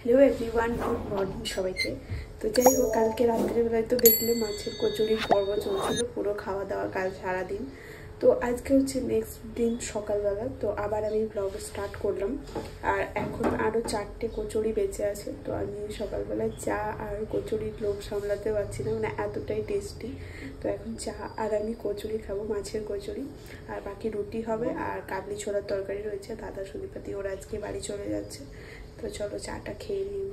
Hello everyone, good morning সবাইকে। তো যাই হোক, কালকে রাত্রেবেলায় তো দেখলে মাছের কচুরির পর্ব চলছিল, পুরো খাওয়া দাওয়া কাল সারাদিন। তো আজকে হচ্ছে নেক্সট দিন সকালবেলা, তো আবার আমি ব্লগ স্টার্ট করলাম। আর এখন আরও 4টে কচুরি বেঁচে আছে। তো আমি সকালবেলায় চা আর কচুরির লোভ সামলাতে পারছি না, মানে এতটাই টেস্টি। তো এখন চা আর আমি কচুরি খাবো, মাছের কচুরি। আর বাকি রুটি হবে, আর কাবলি ছোলার তরকারি রয়েছে। দাদা সুদীপাতি ওরা আজকে বাড়ি চলে যাচ্ছে। তো চলো চাটা খেয়ে নিই।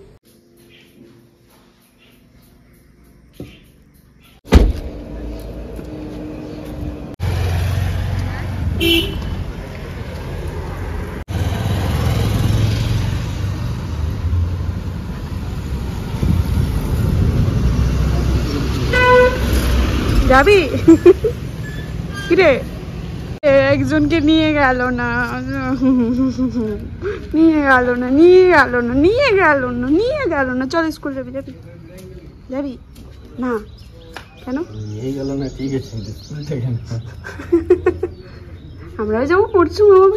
যাবি কিরে? একজনকে নিয়ে গেল না, নিয়ে গেল না, নিয়ে গেল না, নিয়ে গেল না, নিয়ে গেল না। চল স্কুল যাবি, যাবি যাবি না? কেন নিয়ে গেল না? ঠিক আছে, স্কুল থেকে না। আমরাও যাবো পড়ছি মামা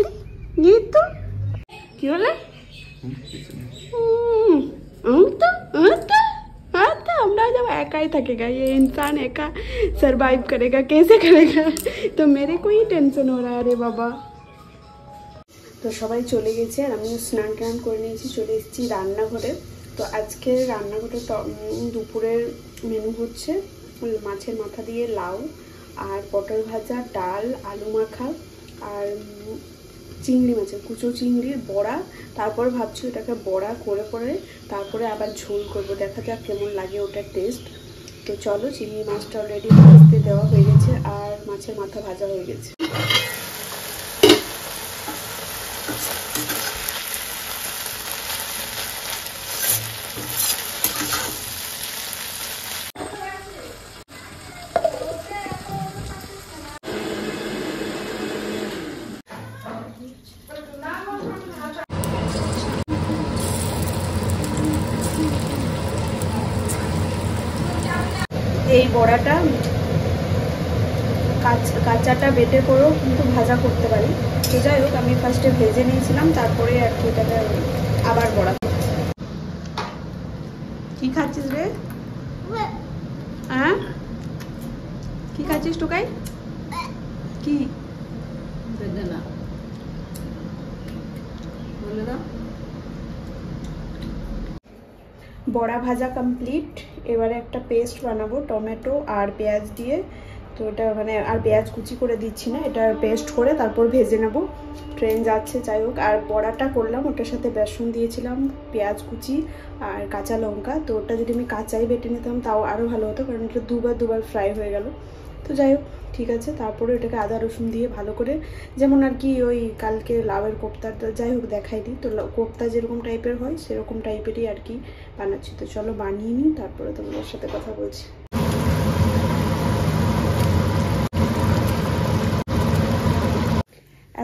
গিয়ে। তো কি হলে আমরা जब एका ही थकेगा, ये इंसान एका सरवाइव करेगा, कैसे करेगा? तो मेरे को ही टेंशन हो रहा है रे बाबा। তো সবাই চলে গেছে আর আমিও স্নান টান করে নিয়েছি, চলে এসেছি রান্নাঘরে। তো আজকে রান্নাঘরে দুপুরের মেনু হচ্ছে মাছের মাথা দিয়ে লাউ, আর পটল ভাজা, ডাল, আলু মাখা, আর চিংড়ি মাছের কুচো চিংড়ির বড়া। তারপরে ভাবছি ওটাকে বড়া করে পরে তারপরে আবার ঝোল করবো, দেখা যাক কেমন লাগে ওটার টেস্ট। তো চলো, চিংড়ি মাছটা অলরেডি ভাজতে দেওয়া হয়ে গেছে আর মাছের মাথা ভাজা হয়ে গেছে। এই বড়াটা কাঁচাটা বেটে করেও কিন্তু ভাজা করতে পারি। তো যাই হোক, আমি ফার্স্টে ভেজে নিয়েছিলাম, তারপরে আর কি এটাকে আবার বড়া। কি খাচ্ছিস রে? হ্যাঁ, কি খাচ্ছিস টুকাই? কি বেদানা বলে দাও। বড়া ভাজা কমপ্লিট। এবারে একটা পেস্ট বানাবো টমেটো আর পেঁয়াজ দিয়ে। তো এটা মানে আর পেঁয়াজ কুচি করে দিচ্ছি না, এটা পেস্ট করে তারপর ভেজে নেব। ট্রেন যাচ্ছে, যাই হোক। আর বড়াটা করলাম, ওটার সাথে বেসন দিয়েছিলাম, পেঁয়াজ কুচি আর কাঁচা লঙ্কা। তো ওটা যদি আমি কাঁচাই বেটে নিতাম তাও আরও ভালো হতো, কারণ এটা দুবার ফ্রাই হয়ে গেল। তো যাই হোক, ঠিক আছে। তারপরে এটাকে আদা রসুন দিয়ে ভালো করে, যেমন আর কি ওই কালকে লাউয়ের কোপ্তাটা যাই হোক দেখাই দিই। তো কোপ্তা যেরকম টাইপের হয় সেরকম টাইপেরই আর কি বানাচ্ছি। তো চলো বানিয়ে নিই, তারপরে তোমাদের সাথে কথা বলছি।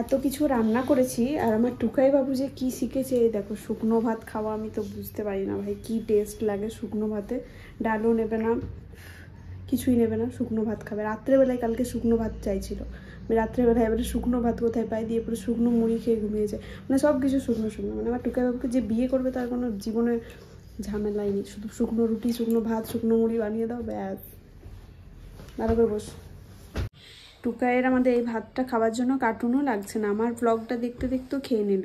এত কিছু রান্না করেছি, আর আমার টুকাই বাবু যে কি শিখেছে দেখো, শুকনো ভাত খাওয়া। আমি তো বুঝতে পারি না ভাই, কি টেস্ট লাগে শুকনো ভাতে। ডালও নেবে না, কিছুই নেবে না, শুকনো ভাত খাবে। রাত্রেবেলায় কালকে শুকনো ভাত চাইছিল। আমি রাত্রেবেলায় এবারে শুকনো ভাত কোথায় পাই, দিয়ে পুরো শুকনো মুড়ি খেয়ে ঘুমিয়ে যায়। মানে সব কিছু শুকনো শুকনো। মানে আমার টুকাই বাবুকে যে বিয়ে করবে তার কোনো জীবনে ঝামেলাই নেই, শুধু শুকনো রুটি, শুকনো ভাত, শুকনো মুড়ি বানিয়ে দাও, ব্যাস। ভালো করে বস। টুকাইয়ের আমাদের এই ভাতটা খাওয়ার জন্য কার্টুনও লাগছে না, আমার ব্লগটা দেখতে দেখতেও খেয়ে নিল।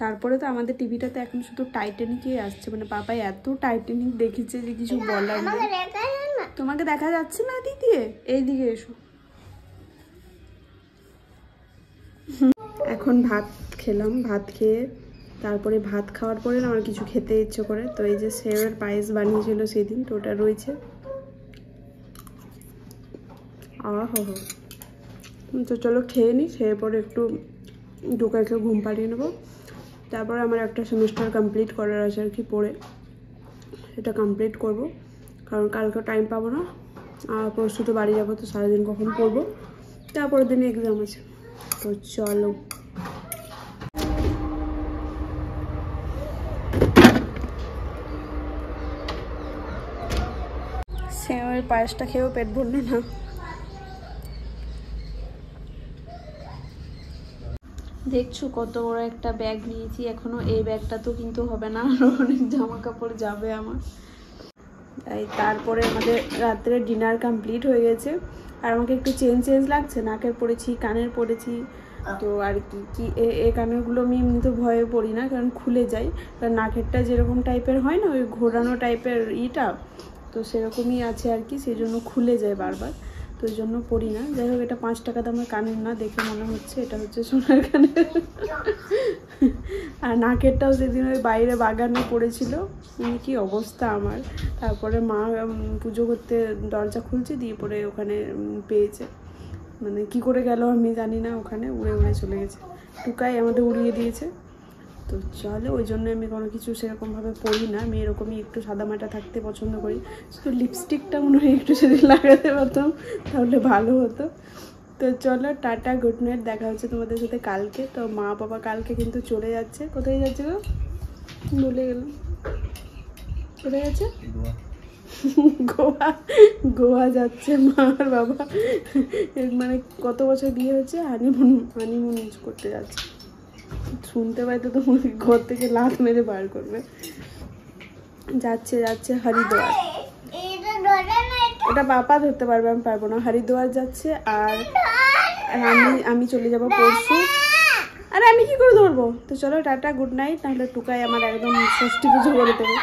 তারপরে তো আমাদের টিভিটাতে এখন শুধু টাইটানিকই আসছে, মানে পাপাই এত টাইটানিক দেখেছে যে কিছু বলার নেই। তোমাকে দেখা যাচ্ছে না দিদি, এইদিকে এসো। এখন ভাত খেলাম, ভাত খেয়ে তারপরে ভাত খাওয়ার পরে আমার কিছু খেতে ইচ্ছে করে। তো এই যে সেওয়ের পায়েস বানিয়েছিল সেদিন, তো ওটা রয়েছে। তো চলো খেয়ে নিই, খেয়ে পরে একটু টুকাইকে ঘুম পাড়িয়ে নেবো। তারপরে আমার একটা সেমিস্টার কমপ্লিট করার আছে আর কি, পড়ে এটা কমপ্লিট করব, কারণ কালকে টাইম পাবো না। আর পরশু তো বাড়ি যাবো, তো সারাদিন কখন পড়বো, তারপরের দিনে এক্সাম আছে। তো চলো। সেওয়ের পায়েসটা খেয়েও পেট ভরলো না। দেখছো কত বড় একটা ব্যাগ নিয়েছি, এখনো এই ব্যাগটা তো কিন্তু হবে না, আরো অনেক জামা কাপড় যাবে আমার। তাই তারপরে আমাদের রাত্রে ডিনার কমপ্লিট হয়ে গেছে। আর আমাকে একটু চেঞ্জ লাগছে, নাকের পরেছি, কানের পরেছি, তো আর কি এই কানেরগুলো আমি এমনি তো ভয়ে পড়ি না, কারণ খুলে যায়। কারণ নাকেরটা যেরকম টাইপের হয় না, ওই ঘোরানো টাইপের ইটা, তো সেরকমই আছে আর কি, সেই জন্য খুলে যায় বারবার, তো ওই জন্য পড়ি না। যাই হোক, এটা 5 টাকা দামের কানের না, দেখে মনে হচ্ছে এটা হচ্ছে সোনার কানের। আর নাকেরটাও সেদিন ওই বাইরে বাগানে পড়েছিল, কি অবস্থা আমার। তারপরে মা পুজো করতে দরজা খুলছে, দিয়ে পরে ওখানে পেয়েছে, মানে কি করে গেল আমি জানি না, ওখানে উড়ে উড়ে চলে গেছে। টুকাই আমাদের উড়িয়ে দিয়েছে। তো চলে, ওই জন্য আমি কোনো কিছু সেরকমভাবে পরি না, আমি এরকমই একটু সাদামাটা থাকতে পছন্দ করি। শুধু লিপস্টিকটা মনে হয় একটু যদি লাগাতে পারতাম তাহলে ভালো হতো। তো চলো, টাটা, গুড নাইট, দেখা হচ্ছে তোমাদের সাথে কালকে। তো মা বাবা কালকে কিন্তু চলে যাচ্ছে। কোথায় যাচ্ছে গো, বলে গেলাম, কোথায় যাচ্ছে? গোয়া। গোয়া যাচ্ছে মা আর বাবা, মানে কত বছর বিয়ে হচ্ছে, হানিমুন করতে যাচ্ছে। শুনতে পাই তো তোমার ঘর থেকে লাথ মেরে বার করবে। যাচ্ছে হরিদ্বার। ওটা বাবা ধরতে পারবে, আমি পারবো না। হরিদ্বার যাচ্ছে। আর আমি চলে যাব পরশু। আরে আমি কি করে ধরবো? তো চলো, টাটা, গুড নাইট, নাহলে টুকাই আমার একদম ষষ্ঠী পুজো করে দেবে।